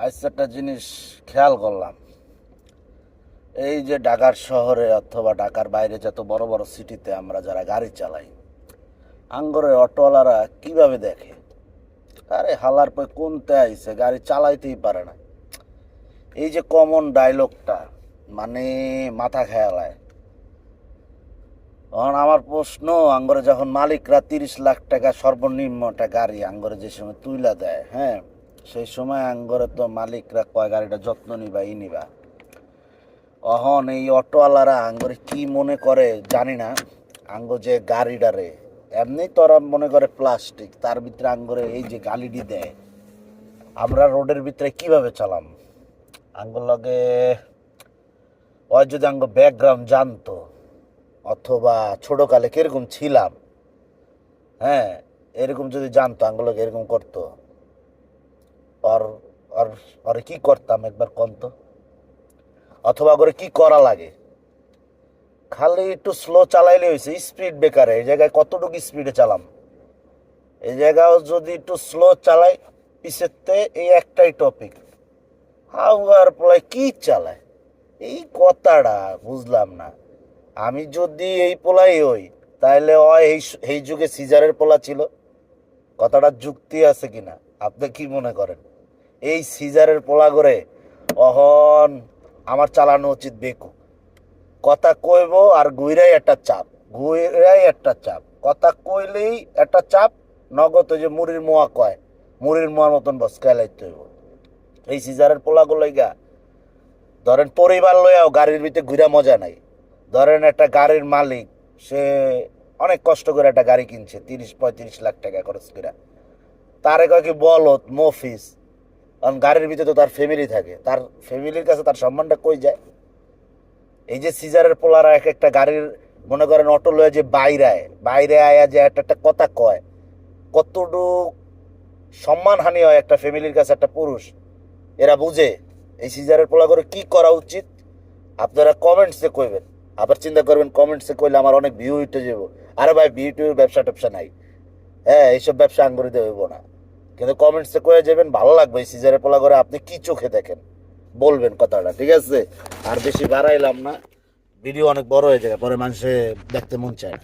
আজ একটা জিনিস খেয়াল করলাম, এই যে ঢাকার শহরে অথবা ঢাকার বাইরে যত বড় বড় সিটিতে আমরা যারা গাড়ি চালাই, আঙ্গরের অটোওয়ালারা কিভাবে দেখে, আরে হালার পর কোনতে আইছে, গাড়ি চালাইতেই পারে না। এই যে কমন ডায়লগটা, মানে মাথা খেয়ালায়। তখন আমার প্রশ্ন, আঙ্গরে যখন মালিকরা 30 লাখ টাকা সর্বনিম্ন একটা গাড়ি আঙ্গরে যে সময় তুইলা দেয়, হ্যাঁ, সেই সময় আঙ্গরে তো মালিকরা কয় গাড়িটা যত্ন নিবা ই নিবা। অহন এই অটোওয়ালারা আঙ্গরে কি মনে করে জানি না, আঙ্গ যে গাড়িটারে এমনি তোরা মনে করে প্লাস্টিক, তার ভিতরে আঙ্গরে এই যে গালিডি দেয়, আমরা রোডের ভিতরে কিভাবে চালাম। আঙ্গুর লগে ওই যদি আঙ্গ ব্যাকগ্রাউন্ড জানতো, অথবা ছোটকালে কিরকম ছিলাম, হ্যাঁ, এরকম যদি জানতো আঙ্গুর লগে এরকম করতো, আর আর আর কি করতাম একবার কন্ত, অথবা করে কি করা লাগে। খালি একটু স্লো চালাইলে হয়েছে, স্পিড ব্রেকারে এই জায়গায় কতটুকু স্পিডে চালাম, এই জায়গাও যদি একটু স্লো চালাই, পিছেতে এই একটাই টপিক, হাউয়ার প্রায় কি চালায়, এই কথাটা বুঝলাম না। আমি যদি এই পোলাই হই, তাহলে হয় এই যুগে সিজারের পোলা ছিল, কথাটা যুক্তি আছে কিনা আপনি কি মনে করেন? এই সিজারের পোলা করে অহন আমার চালানো উচিত বেকু, কথা কইব আর ঘুরাই একটা চাপ, কথা কইলেই একটা চাপ, নগদ ওই যে মুড়ির মোয়া কয়, মুড়ির মোয়ার মতন বসকায় লাইতে হইব। এই সিজারের পোলাগুলো গা ধরেন পরিবার লইয়াও গাড়ির ভিতরে ঘুরা মজা নাই। ধরেন একটা গাড়ির মালিক, সে অনেক কষ্ট করে একটা গাড়ি কিনছে, 30-35 লাখ টাকা খরচ করে, তারে কয় কি বলত মফিস, কারণ গাড়ির ভিতরে তো তার ফ্যামিলি থাকে, তার ফ্যামিলির কাছে তার সম্মানটা কই যায়। এই যে সিজারের পোলারা এক একটা গাড়ির মনে করেন অটো লয়ে যে বাইরে আয়া যে একটা একটা কথা কয়, কতটুকু সম্মানহানি হয় একটা ফ্যামিলির কাছে একটা পুরুষ, এরা বুঝে। এই সিজারের পোলা করে কি করা উচিত আপনারা কমেন্টসে কইবেন, আবার চিন্তা করবেন কমেন্টসে কইলে আমার অনেক ভিউ উঠে যাবো। আরে ভাই, ভিউ টিউর ব্যবসা ট্যাবসা নাই, হ্যাঁ, এইসব ব্যবসা আঙ্গুরিতে হইব না, কিন্তু কমেন্টসে কয়ে যাবেন, ভালো লাগবে এই সিজারের পোলা করে আপনি কি চোখে দেখেন, বলবেন কথাটা, ঠিক আছে? আর বেশি বাড়াইলাম না, ভিডিও অনেক বড় হয়ে যায়, পরে মানুষে দেখতে মন চায় না।